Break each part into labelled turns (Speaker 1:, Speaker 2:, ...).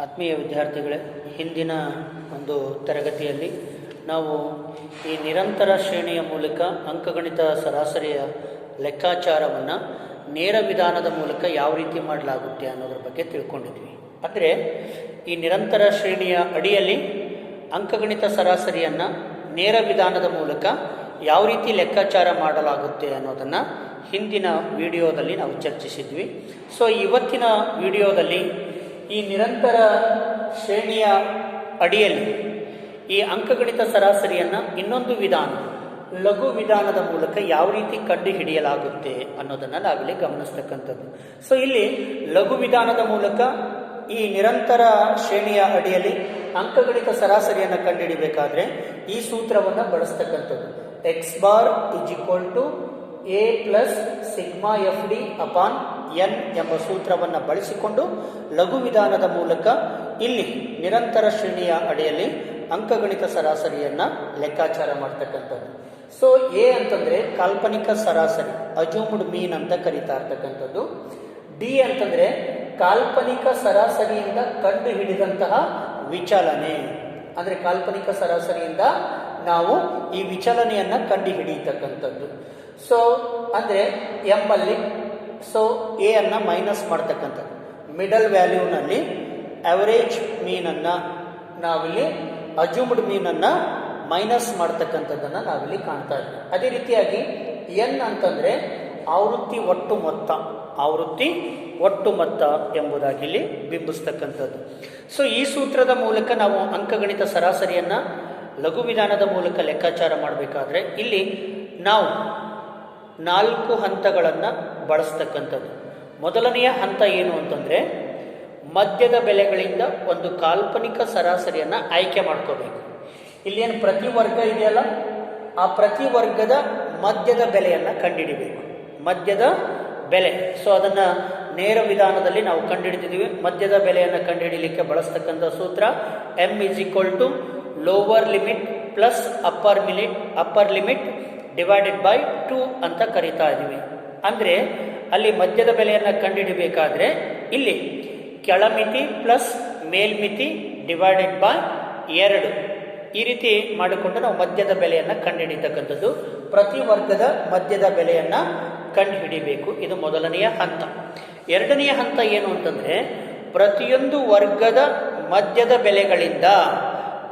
Speaker 1: ಆತ್ಮೀಯ ವಿದ್ಯಾರ್ಥಿಗಳೇ, ಹಿಂದಿನ ಒಂದು ತರಗತಿಯಲ್ಲಿ ನಾವು ಈ ನಿರಂತರ ಶ್ರೇಣಿಯ ಮೂಲಕ ಅಂಕಗಣಿತ ಸರಾಸರಿಯ ಲೆಕ್ಕಾಚಾರವನ್ನು ನೇರ ವಿಧಾನದ ಮೂಲಕ ಯಾವ ರೀತಿ ಮಾಡಲಾಗುತ್ತೆ ಅನ್ನೋದ್ರ ಬಗ್ಗೆ ತಿಳ್ಕೊಂಡಿದ್ವಿ. ಅಂದರೆ ಈ ನಿರಂತರ ಶ್ರೇಣಿಯ ಅಡಿಯಲ್ಲಿ ಅಂಕಗಣಿತ ಸರಾಸರಿಯನ್ನು ನೇರ ವಿಧಾನದ ಮೂಲಕ ಯಾವ ರೀತಿ ಲೆಕ್ಕಾಚಾರ ಮಾಡಲಾಗುತ್ತೆ ಅನ್ನೋದನ್ನು ಹಿಂದಿನ ವಿಡಿಯೋದಲ್ಲಿ ನಾವು ಚರ್ಚಿಸಿದ್ವಿ. ಸೊ ಇವತ್ತಿನ ವಿಡಿಯೋದಲ್ಲಿ ಈ ನಿರಂತರ ಶ್ರೇಣಿಯ ಅಡಿಯಲ್ಲಿ ಈ ಅಂಕಗಣಿತ ಸರಾಸರಿಯನ್ನು ಇನ್ನೊಂದು ವಿಧಾನ, ಲಘು ವಿಧಾನದ ಮೂಲಕ ಯಾವ ರೀತಿ ಕಂಡುಹಿಡಿಯಲಾಗುತ್ತೆ ಅನ್ನೋದನ್ನು ನಾವಿಲ್ಲಿ ಗಮನಿಸ್ತಕ್ಕಂಥದ್ದು. ಸೊ ಇಲ್ಲಿ ಲಘು ವಿಧಾನದ ಮೂಲಕ ಈ ನಿರಂತರ ಶ್ರೇಣಿಯ ಅಡಿಯಲ್ಲಿ ಅಂಕಗಣಿತ ಸರಾಸರಿಯನ್ನು ಕಂಡುಹಿಡಿಯಬೇಕಾದ್ರೆ ಈ ಸೂತ್ರವನ್ನು ಬಳಸ್ತಕ್ಕಂಥದ್ದು. X bar is equal to a plus sigma F d upon n ಎಂಬ ಸೂತ್ರವನ್ನು ಬಳಸಿಕೊಂಡು ಲಘು ವಿಧಾನದ ಮೂಲಕ ಇಲ್ಲಿ ನಿರಂತರ ಶ್ರೇಣಿಯ ಅಡಿಯಲ್ಲಿ ಅಂಕಗಣಿತ ಸರಾಸರಿಯನ್ನು ಲೆಕ್ಕಾಚಾರ ಮಾಡ್ತಕ್ಕಂಥದ್ದು. ಸೊ ಎ ಅಂತಂದರೆ ಕಾಲ್ಪನಿಕ ಸರಾಸರಿ, ಅಜೂಮ್ಡ್ ಮೀನ್ ಅಂತ ಕರೀತಾ ಇರ್ತಕ್ಕಂಥದ್ದು. ಡಿ ಅಂತಂದರೆ ಕಾಲ್ಪನಿಕ ಸರಾಸರಿಯಿಂದ ಕಂಡು ಹಿಡಿದಂತಹ ವಿಚಲನೆ, ಅಂದರೆ ಕಾಲ್ಪನಿಕ ಸರಾಸರಿಯಿಂದ ನಾವು ಈ ವಿಚಲನೆಯನ್ನು ಕಂಡು ಹಿಡಿಯತಕ್ಕಂಥದ್ದು. ಸೊ ಅಂದರೆ ಎಂಬಲ್ಲಿ ಸೊ ಎ ಅನ್ನು ಮೈನಸ್ ಮಾಡ್ತಕ್ಕಂಥದ್ದು, ಮಿಡಲ್ ವ್ಯಾಲ್ಯೂನಲ್ಲಿ ಅವರೇಜ್ ಮೀನನ್ನು ನಾವಿಲ್ಲಿ ಅಜೂಮ್ಡ್ ಮೀನನ್ನು ಮೈನಸ್ ಮಾಡ್ತಕ್ಕಂಥದ್ದನ್ನು ನಾವಿಲ್ಲಿ ಕಾಣ್ತಾ ಇದ್ದೀವಿ. ಅದೇ ರೀತಿಯಾಗಿ ಎನ್ ಅಂತಂದರೆ ಆವೃತ್ತಿ ಒಟ್ಟು ಮೊತ್ತ, ಆವೃತ್ತಿ ಒಟ್ಟು ಮೊತ್ತ ಎಂಬುದಾಗಿ ಇಲ್ಲಿ ಬಿಂಬಿಸ್ತಕ್ಕಂಥದ್ದು. ಸೊ ಈ ಸೂತ್ರದ ಮೂಲಕ ನಾವು ಅಂಕಗಣಿತ ಸರಾಸರಿಯನ್ನು ಲಘು ವಿಧಾನದ ಮೂಲಕ ಲೆಕ್ಕಾಚಾರ ಮಾಡಬೇಕಾದ್ರೆ ಇಲ್ಲಿ ನಾವು 4 ಹಂತಗಳನ್ನು ಬಳಸ್ತಕ್ಕಂಥದ್ದು. ಮೊದಲನೆಯ ಹಂತ ಏನು ಅಂತಂದರೆ ಮಧ್ಯದ ಬೆಲೆಗಳಿಂದ ಒಂದು ಕಾಲ್ಪನಿಕ ಸರಾಸರಿಯನ್ನು ಆಯ್ಕೆ ಮಾಡ್ಕೋಬೇಕು. ಇಲ್ಲೇನು ಪ್ರತಿ ವರ್ಗ ಇದೆಯಲ್ಲ, ಆ ಪ್ರತಿ ವರ್ಗದ ಮಧ್ಯದ ಬೆಲೆಯನ್ನು ಕಂಡುಹಿಡಿಬೇಕು. ಮಧ್ಯದ ಬೆಲೆ, ಸೊ ಅದನ್ನು ನೇರ ವಿಧಾನದಲ್ಲಿ ನಾವು ಕಂಡುಹಿಡಿದಿದ್ದೀವಿ. ಮಧ್ಯದ ಬೆಲೆಯನ್ನು ಕಂಡುಹಿಡಿಯಲಿಕ್ಕೆ ಬಳಸ್ತಕ್ಕಂಥ ಸೂತ್ರ M is equal to lower limit plus upper limit divided by 2 ಅಂತ ಕರಿತಾ ಇದ್ದೀವಿ. ಅಂದರೆ ಅಲ್ಲಿ ಮಧ್ಯದ ಬೆಲೆಯನ್ನು ಕಂಡುಹಿಡಿಬೇಕಾದ್ರೆ ಇಲ್ಲಿ ಕೆಳಮಿತಿ ಪ್ಲಸ್ ಮೇಲ್ಮಿತಿ ಡಿವೈಡೆಡ್ ಬೈ 2 ಈ ರೀತಿ ಮಾಡಿಕೊಂಡು ನಾವು ಮಧ್ಯದ ಬೆಲೆಯನ್ನು ಕಂಡುಹಿಡಿತಕ್ಕಂಥದ್ದು. ಪ್ರತಿ ವರ್ಗದ ಮಧ್ಯದ ಬೆಲೆಯನ್ನು ಕಂಡುಹಿಡಿಬೇಕು. ಇದು ಮೊದಲನೆಯ ಹಂತ. ಎರಡನೆಯ ಹಂತ ಏನು ಅಂತಂದರೆ ಪ್ರತಿಯೊಂದು ವರ್ಗದ ಮಧ್ಯದ ಬೆಲೆಗಳಿಂದ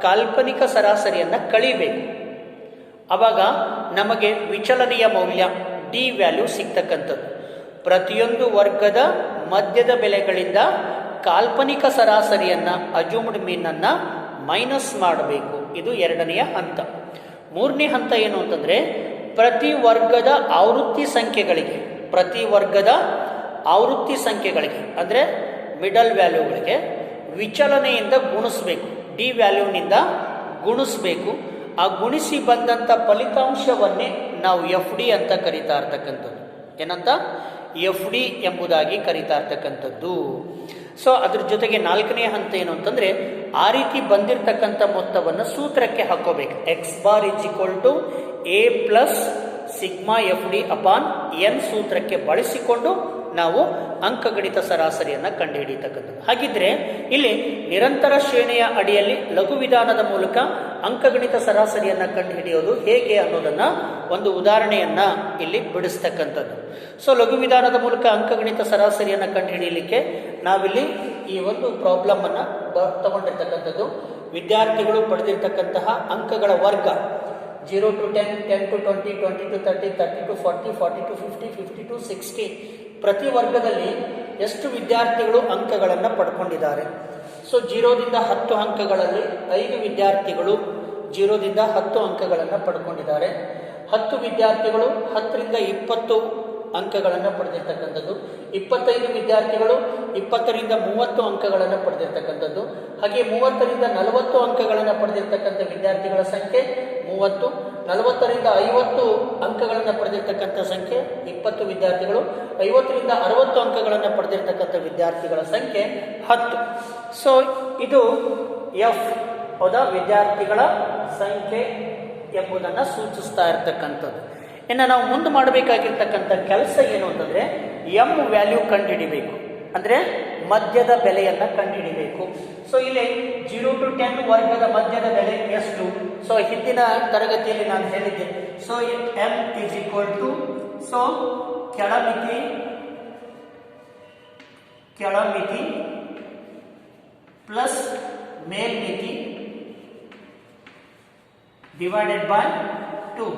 Speaker 1: ಕಾಲ್ಪನಿಕ ಸರಾಸರಿಯನ್ನು ಕಳಿಬೇಕು. ಆವಾಗ ನಮಗೆ ವಿಚಲನೆಯ ಮೌಲ್ಯ ಡಿ ವ್ಯಾಲ್ಯೂ ಸಿಗ್ತಕ್ಕಂಥದ್ದು. ಪ್ರತಿಯೊಂದು ವರ್ಗದ ಮಧ್ಯದ ಬೆಲೆಗಳಿಂದ ಕಾಲ್ಪನಿಕ ಸರಾಸರಿಯನ್ನು ಅಜೂಮ್ಡ್ ಮೀನನ್ನು ಮೈನಸ್ ಮಾಡಬೇಕು. ಇದು ಎರಡನೆಯ ಹಂತ. ಮೂರನೇ ಹಂತ ಏನು ಅಂತಂದರೆ ಪ್ರತಿ ವರ್ಗದ ಆವೃತ್ತಿ ಸಂಖ್ಯೆಗಳಿಗೆ ಅಂದರೆ ಮಿಡಲ್ ವ್ಯಾಲ್ಯೂಗಳಿಗೆ ವಿಚಲನೆಯಿಂದ ಗುಣಿಸಬೇಕು. ಡಿ ವ್ಯಾಲ್ಯೂನಿಂದ ಗುಣಿಸಬೇಕು. ಆ ಗುಣಿಸಿ ಬಂದಂಥ ಫಲಿತಾಂಶವನ್ನೇ ನಾವು ಎಫ್ ಡಿ ಅಂತ ಕರಿತಾ ಇರ್ತಕ್ಕಂಥದ್ದು. ಏನಂತ? ಎಫ್ ಡಿ ಎಂಬುದಾಗಿ ಕರಿತಾ ಇರ್ತಕ್ಕಂಥದ್ದು. ಸೊ ಅದ್ರ ಜೊತೆಗೆ ನಾಲ್ಕನೇ ಹಂತ ಏನು ಅಂತಂದರೆ ಆ ರೀತಿ ಬಂದಿರತಕ್ಕಂಥ ಮೊತ್ತವನ್ನು ಸೂತ್ರಕ್ಕೆ ಹಾಕೋಬೇಕು. X bar is equal to a plus sigma F d upon n ಸೂತ್ರಕ್ಕೆ ಬಳಸಿಕೊಂಡು ನಾವು ಅಂಕಗಣಿತ ಸರಾಸರಿಯನ್ನು ಕಂಡುಹಿಡಿಯತಕ್ಕಂಥದ್ದು. ಹಾಗಿದ್ರೆ ಇಲ್ಲಿ ನಿರಂತರ ಶ್ರೇಣಿಯ ಅಡಿಯಲ್ಲಿ ಲಘು ವಿಧಾನದ ಮೂಲಕ ಅಂಕಗಣಿತ ಸರಾಸರಿಯನ್ನು ಕಂಡುಹಿಡಿಯೋದು ಹೇಗೆ ಅನ್ನೋದನ್ನು ಒಂದು ಉದಾಹರಣೆಯನ್ನು ಇಲ್ಲಿ ಬಿಡಿಸ್ತಕ್ಕಂಥದ್ದು. ಸೊ ಲಘು ವಿಧಾನದ ಮೂಲಕ ಅಂಕಗಣಿತ ಸರಾಸರಿಯನ್ನು ಕಂಡುಹಿಡಿಯಲಿಕ್ಕೆ ನಾವಿಲ್ಲಿ ಈ ಒಂದು ಪ್ರಾಬ್ಲಮನ್ನು ತಗೊಂಡಿರ್ತಕ್ಕಂಥದ್ದು. ವಿದ್ಯಾರ್ಥಿಗಳು ಪಡೆದಿರ್ತಕ್ಕಂತಹ ಅಂಕಗಳ ವರ್ಗ 0 to 10, 10 to 20, 20 to 30, 30 to 40, 40 to 50, 50 to 60 ಪ್ರತಿ ವರ್ಗದಲ್ಲಿ ಎಷ್ಟು ವಿದ್ಯಾರ್ಥಿಗಳು ಅಂಕಗಳನ್ನು ಪಡ್ಕೊಂಡಿದ್ದಾರೆ. ಸೊ 0ದಿಂದ 10 ಅಂಕಗಳಲ್ಲಿ 5 ವಿದ್ಯಾರ್ಥಿಗಳು 0ದಿಂದ 10 ಅಂಕಗಳನ್ನು ಪಡ್ಕೊಂಡಿದ್ದಾರೆ. 10 ವಿದ್ಯಾರ್ಥಿಗಳು 10ರಿಂದ 20 ಅಂಕಗಳನ್ನು ಪಡೆದಿರ್ತಕ್ಕಂಥದ್ದು. 25 ವಿದ್ಯಾರ್ಥಿಗಳು 20ರಿಂದ 30 ಅಂಕಗಳನ್ನು ಪಡೆದಿರ್ತಕ್ಕಂಥದ್ದು. ಹಾಗೆ 30ರಿಂದ 40 ಅಂಕಗಳನ್ನು ಪಡೆದಿರ್ತಕ್ಕಂಥ ವಿದ್ಯಾರ್ಥಿಗಳ ಸಂಖ್ಯೆ 30. 40ರಿಂದ 50 ಅಂಕಗಳನ್ನು ಪಡೆದಿರ್ತಕ್ಕಂಥ ಸಂಖ್ಯೆ 20 ವಿದ್ಯಾರ್ಥಿಗಳು. 50ರಿಂದ 60 ಅಂಕಗಳನ್ನು ಪಡೆದಿರ್ತಕ್ಕಂಥ ವಿದ್ಯಾರ್ಥಿಗಳ ಸಂಖ್ಯೆ 10. ಸೊ ಇದು ಎಫ್ ವಿದ್ಯಾರ್ಥಿಗಳ ಸಂಖ್ಯೆ ಎಂಬುದನ್ನು ಸೂಚಿಸ್ತಾ ಇರ್ತಕ್ಕಂಥದ್ದು. ಇನ್ನು ನಾವು ಮುಂದೆ ಮಾಡಬೇಕಾಗಿರ್ತಕ್ಕಂಥ ಕೆಲಸ ಏನು ಅಂತಂದರೆ ಎಮ್ ವ್ಯಾಲ್ಯೂ ಕಂಡುಹಿಡಿಬೇಕು. ಅಂದರೆ ಮಧ್ಯದ ಬೆಲೆಯನ್ನು ಕಂಡುಹಿಡಿಬೇಕು. ಸೊ ಇಲ್ಲಿ 0 to 10 ವರ್ಗದ ಮಧ್ಯದ ಬೆಲೆ ಎಷ್ಟು? ಸೊ ಹಿಂದಿನ ತರಗತಿಯಲ್ಲಿ ನಾನು ಹೇಳಿದ್ದೆ. So m is equal to, so ಕೆಳಮಿತಿ ಪ್ಲಸ್ ಮೇಲ್ಮಿತಿ ಡಿವೈಡೆಡ್ ಬೈ 2.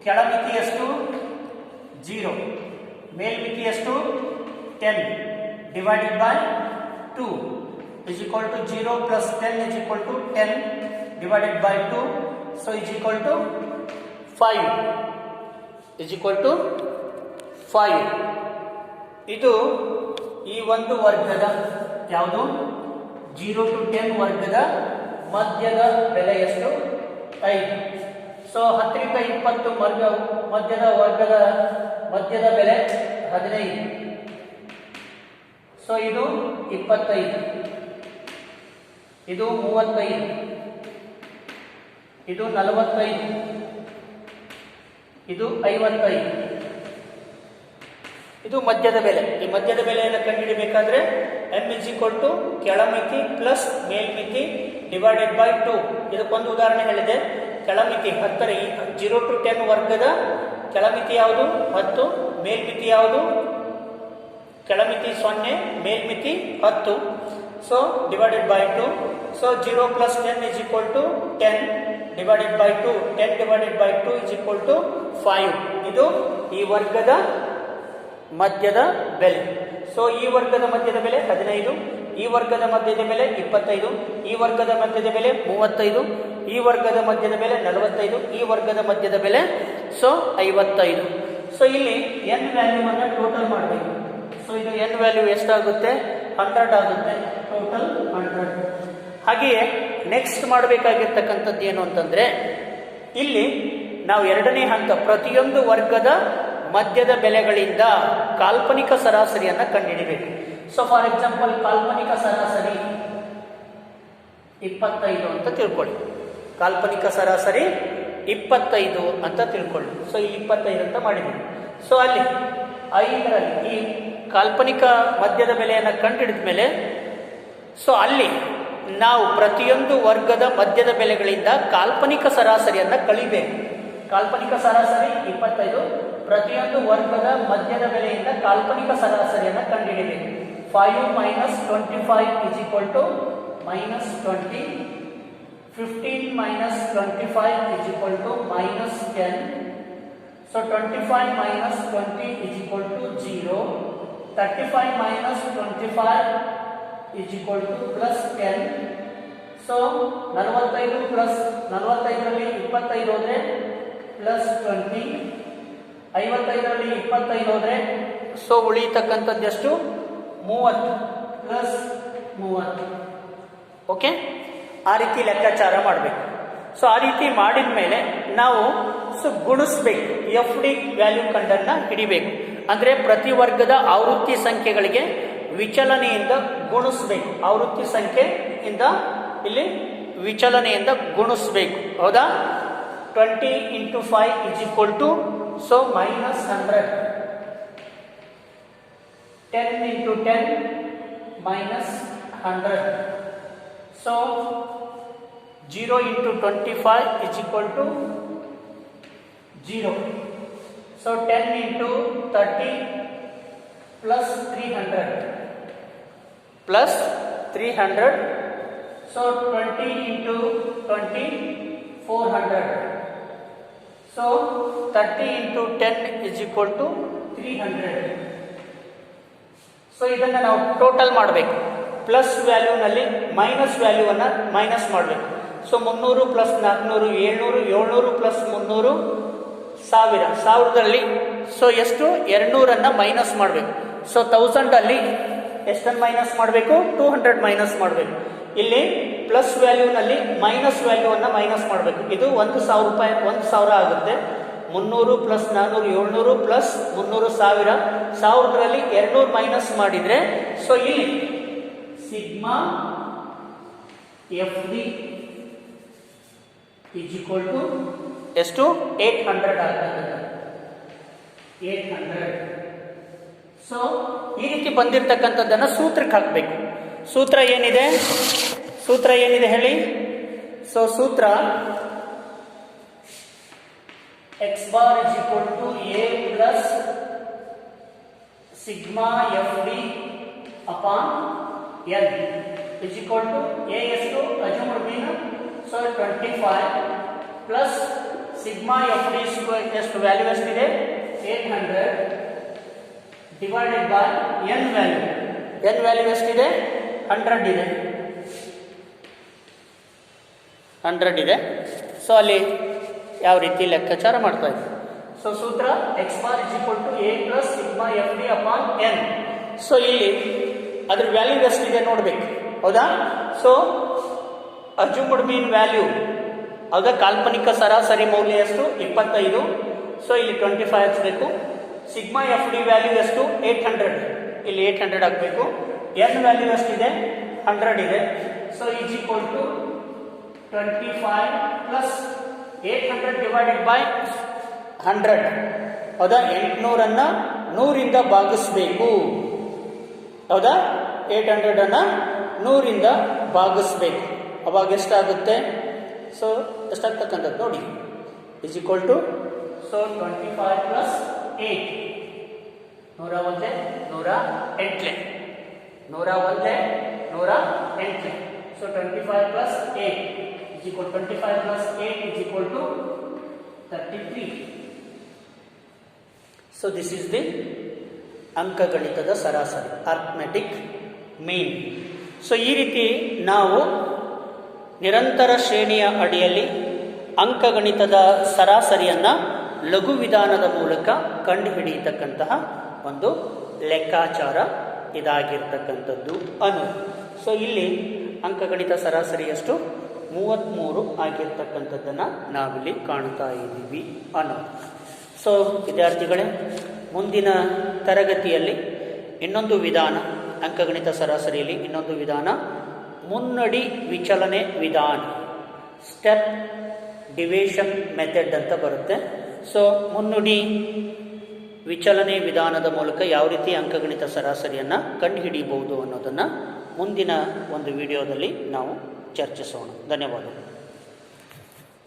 Speaker 1: ಕೆಳಮಿತಿ ಎಷ್ಟು? 0. ಮೇಲ್ಮಿತಿ ಎಷ್ಟು? 10 divided by 2 is equal to 0 plus 10 is equal to 10 divided by 2, so is equal to 5 is equal to 5. ಇದು ಈ ಒಂದು ವರ್ಗದ ಯಾವುದು 0 to 10 ವರ್ಗದ ಮಧ್ಯದ ಬೆಲೆ ಎಷ್ಟು? 5. ಸೊ 10 ರಿಂದ 20 ಮಧ್ಯದ ವರ್ಗದ ಮಧ್ಯದ ಬೆಲೆ 15. ಸೊ ಇದು 25, ಇದು 35, ಇದು 45, ಇದು 55. ಇದು ಮಧ್ಯದ ಬೆಲೆ. ಈ ಮಧ್ಯದ ಬೆಲೆಯನ್ನು ಕಂಡುಹಿಡಿಯಬೇಕಾದ್ರೆ m is equal to ಕೆಳಮಿತಿ ಪ್ಲಸ್ ಮೇಲ್ಮಿತಿ ಡಿವೈಡೆಡ್ ಬೈ 2. ಇದಕ್ಕೊಂದು ಉದಾಹರಣೆ ಹೇಳಿದೆ. ಕೆಳಮಿತಿ 10, 0 to 10 ವರ್ಗದ ಕೆಳಮಿತಿ ಯಾವುದು? 10. ಮೇಲ್ಮಿತಿ ಯಾವುದು? ಕೆಳಮಿತಿ 0, ಮೇಲ್ಮಿತಿ 10. So divided by 2. So 0 plus 10 is equal to 10 divided by 2. 10 divided by 2 is equal to 5. ಇದು ಈ ವರ್ಗದ ಮಧ್ಯದ ಬೆಲೆ. ಸೊ ಈ ವರ್ಗದ ಮಧ್ಯದ ಬೆಲೆ 15, ಈ ವರ್ಗದ ಮಧ್ಯದ ಬೆಲೆ 25, ಈ ವರ್ಗದ ಮಧ್ಯದ ಬೆಲೆ 35, ಈ ವರ್ಗದ ಮಧ್ಯದ ಬೆಲೆ 45, ಈ ವರ್ಗದ ಮಧ್ಯದ ಬೆಲೆ ಸೊ 55. ಸೊ ಇಲ್ಲಿ n ವ್ಯಾಲ್ಯೂವನ್ನು ಟೋಟಲ್ ಮಾಡಬೇಕು. ಸೊ ಇದು n ವ್ಯಾಲ್ಯೂ ಎಷ್ಟಾಗುತ್ತೆ? 100 ಆಗುತ್ತೆ. ಟೋಟಲ್ 100. ಹಾಗೆಯೇ ನೆಕ್ಸ್ಟ್ ಮಾಡಬೇಕಾಗಿರ್ತಕ್ಕಂಥದ್ದು ಏನು ಅಂತಂದ್ರೆ, ಇಲ್ಲಿ ನಾವು ಎರಡನೇ ಹಂತ ಪ್ರತಿಯೊಂದು ವರ್ಗದ ಮಧ್ಯದ ಬೆಲೆಗಳಿಂದ ಕಾಲ್ಪನಿಕ ಸರಾಸರಿಯನ್ನು ಕಂಡುಹಿಡಿಬೇಕು. ಸೊ ಫಾರ್ ಎಕ್ಸಾಂಪಲ್ ಕಾಲ್ಪನಿಕ ಸರಾಸರಿ 25 ಅಂತ ತಿಳ್ಕೊಳ್ಳಿ. ಕಾಲ್ಪನಿಕ ಸರಾಸರಿ 25 ಅಂತ ತಿಳ್ಕೊಳ್ಳಿ. ಸೊ ಇಲ್ಲಿ 25 ಅಂತ ಮಾಡಿದ್ದೀವಿ. ಸೊ ಅಲ್ಲಿ 5ರಲ್ಲಿ ಈ ಕಾಲ್ಪನಿಕ ಮಧ್ಯದ ಬೆಲೆಯನ್ನು ಕಂಡುಹಿಡಿದ ಮೇಲೆ ಸೊ ಅಲ್ಲಿ ನಾವು ಪ್ರತಿಯೊಂದು ವರ್ಗದ ಮಧ್ಯದ ಬೆಲೆಗಳಿಂದ ಕಾಲ್ಪನಿಕ ಸರಾಸರಿಯನ್ನು ಕಳಿಬೇಕು. ಕಾಲ್ಪನಿಕ ಸರಾಸರಿ 25, ಪ್ರತಿಯೊಂದು ವರ್ಗದ ಮಧ್ಯದ ಬೆಲೆಯಿಂದ ಕಾಲ್ಪನಿಕ ಸರಾಸರಿಯನ್ನು ಕಂಡುಹಿಡಿಯಬೇಕು. 5 minus 25 is equal to minus 20. 15 minus 25 is equal to minus 10. So 25 minus 20 is equal to 0. 35 minus 25 is equal to plus 10. So 45 plus 45ರಲ್ಲಿ 25 ಹೋದ್ರೆ plus 20. 55ರಲ್ಲಿ 25 ಹೋದ್ರೆ ಸೊ ಉಳಿಯತಕ್ಕಂಥದ್ದೆಷ್ಟು? 30 ಪ್ಲಸ್ 30. ಓಕೆ, ಆ ರೀತಿ ಲೆಕ್ಕಾಚಾರ ಮಾಡಬೇಕು. ಸೊ ಆ ರೀತಿ ಮಾಡಿದ ಮೇಲೆ ನಾವು ಗುಣಿಸ್ಬೇಕು. ಎಫ್ ಡಿ ವ್ಯಾಲ್ಯೂ ಕಂಡನ್ನ ಹಿಡಿಬೇಕು. ಅಂದರೆ ಪ್ರತಿ ವರ್ಗದ ಆವೃತ್ತಿ ಸಂಖ್ಯೆಗಳಿಗೆ ವಿಚಲನೆಯಿಂದ ಗುಣಿಸ್ಬೇಕು. ಆವೃತ್ತಿ ಸಂಖ್ಯೆಯಿಂದ ಇಲ್ಲಿ ವಿಚಲನೆಯಿಂದ ಗುಣಿಸ್ಬೇಕು. ಹೌದಾ? 20 into 5 is equal to so minus 100. 10 into 10 minus 100. So 0 into 25 is equal to 0. So 10 into 30 plus 300 plus 300. So 20 into 20 400. So 30 into 10 is equal to 300. So ಇದನ್ನು ನಾವು ಟೋಟಲ್ ಮಾಡಬೇಕು. ಪ್ಲಸ್ ವ್ಯಾಲ್ಯೂನಲ್ಲಿ ಮೈನಸ್ ವ್ಯಾಲ್ಯೂವನ್ನು ಮೈನಸ್ ಮಾಡಬೇಕು. So 300 plus 400 700, 700 plus 300 1000. 1000ರಲ್ಲಿ ಸೊ ಎಷ್ಟು? 200 minus ಮಾಡಬೇಕು. So 1000ಅಲ್ಲಿ ಎಷ್ಟನ್ನು minus ಮಾಡಬೇಕು? 200 minus ಮಾಡಬೇಕು. ಇಲ್ಲಿ ಪ್ಲಸ್ ವ್ಯಾಲ್ಯೂನಲ್ಲಿ ಮೈನಸ್ ವ್ಯಾಲ್ಯೂವನ್ನು ಮೈನಸ್ ಮಾಡಬೇಕು. ಇದು 1000 ರೂಪಾಯಿ, 1000 ಆಗುತ್ತೆ. 300 ಪ್ಲಸ್ 400 700 ಪ್ಲಸ್ 300 1000. 1000ರಲ್ಲಿ 200 ಮೈನಸ್ ಮಾಡಿದರೆ ಸೊ ಇಲ್ಲಿ sigma F D is equal to ಎಷ್ಟು? 800 ಆಗ್ತದೆ. 800. ಸೊ ಈ ರೀತಿ ಬಂದಿರತಕ್ಕಂಥದ್ದನ್ನು ಸೂತ್ರಕ್ಕೆ ಹಾಕಬೇಕು. ಸೂತ್ರ ಏನಿದೆ ಹೇಳಿ. ಸೊ ಸೂತ್ರ x bar is equal to a plus sigma fd upon n is equal to a ಎಷ್ಟು assumed mean, so 25 plus sigma fd ಎಷ್ಟು ವ್ಯಾಲ್ಯೂ ಎಷ್ಟಿದೆ 800 divided by n ವ್ಯಾಲ್ಯೂ ಎಷ್ಟಿದೆ 100 ಇದೆ. ಸೊ ಅಲ್ಲಿ ಯಾವ ರೀತಿ ಲೆಕ್ಕಾಚಾರ ಮಾಡ್ತಾ ಇದ್ದೀವಿ. ಸೊ ಸೂತ್ರ x bar is equal to a plus sigma fd upon n. So ಇಲ್ಲಿ ಅದ್ರ ವ್ಯಾಲ್ಯೂ ಎಷ್ಟಿದೆ ನೋಡ್ಬೇಕು, ಹೌದಾ. ಸೊ ಅಜ್ಯೂಮ್ಡ್ ಮೀನ್ ವ್ಯಾಲ್ಯೂ ಹೌದಾ, ಕಾಲ್ಪನಿಕ ಸರಾಸರಿ ಮೌಲ್ಯ ಎಷ್ಟು 25. ಸೊ ಇಲ್ಲಿ 25 ಹಚ್ಚಬೇಕು. ಸಿಗ್ಮಾ ಎಫ್ ಡಿ ವ್ಯಾಲ್ಯೂ ಎಷ್ಟು 800, ಇಲ್ಲಿ 800 ಹಾಕಬೇಕು. n ವ್ಯಾಲ್ಯೂ ಎಷ್ಟಿದೆ 100 ಇದೆ. So is equal to 25 plus 800 divided by 100, ಹೌದಾ. 800 100ರಿಂದ ಭಾಗಿಸ್ಬೇಕು, ಹೌದಾ. 800 100ರಿಂದ ಭಾಗಿಸ್ಬೇಕು, ಅವಾಗ ಎಷ್ಟಾಗುತ್ತೆ. ಸೊ ಎಷ್ಟಾಗ್ತಕ್ಕಂಥದ್ದು ನೋಡಿ, is equal to so 25 plus 8 101 108 101 so 25 plus 8 is equal 25 plus 8 is equal to 33. So this is the ಅಂಕಗಣಿತದ ಸರಾಸರಿ, ಅರ್ಥಮೆಟಿಕ್ ಮೀನ್. ಸೊ ಈ ರೀತಿ ನಾವು ನಿರಂತರ ಶ್ರೇಣಿಯ ಅಡಿಯಲ್ಲಿ ಅಂಕಗಣಿತದ ಸರಾಸರಿಯನ್ನು ಲಘು ವಿಧಾನದ ಮೂಲಕ ಕಂಡುಹಿಡಿಯತಕ್ಕಂತಹ ಒಂದು ಲೆಕ್ಕಾಚಾರ ಇದಾಗಿರ್ತಕ್ಕಂಥದ್ದು ಅನ್ನೋದು. ಸೊ ಇಲ್ಲಿ ಅಂಕಗಣಿತ ಸರಾಸರಿ ಎಷ್ಟು 33 ಆಗಿರ್ತಕ್ಕಂಥದ್ದನ್ನು ನಾವಿಲ್ಲಿ ಕಾಣ್ತಾ ಇದ್ದೀವಿ ಅನ್ನೋದು. ಸೊ ವಿದ್ಯಾರ್ಥಿಗಳೇ, ಮುಂದಿನ ತರಗತಿಯಲ್ಲಿ ಇನ್ನೊಂದು ವಿಧಾನ, ಅಂಕಗಣಿತ ಸರಾಸರಿಯಲ್ಲಿ ಇನ್ನೊಂದು ವಿಧಾನ ಮುನ್ನಡಿ ವಿಚಲನೆ ವಿಧಾನ, ಸ್ಟೆಪ್ ಡಿವಿಷನ್ ಮೆಥಡ್ ಅಂತ ಬರುತ್ತೆ. ಸೊ ಮುನ್ನುಡಿ ವಿಚಲನೆ ವಿಧಾನದ ಮೂಲಕ ಯಾವ ರೀತಿ ಅಂಕಗಣಿತ ಸರಾಸರಿಯನ್ನು ಕಂಡುಹಿಡಿಯಬಹುದು ಅನ್ನೋದನ್ನು ಮುಂದಿನ ಒಂದು ವಿಡಿಯೋದಲ್ಲಿ ನಾವು ಚರ್ಚಿಸೋಣ. ಧನ್ಯವಾದಗಳು.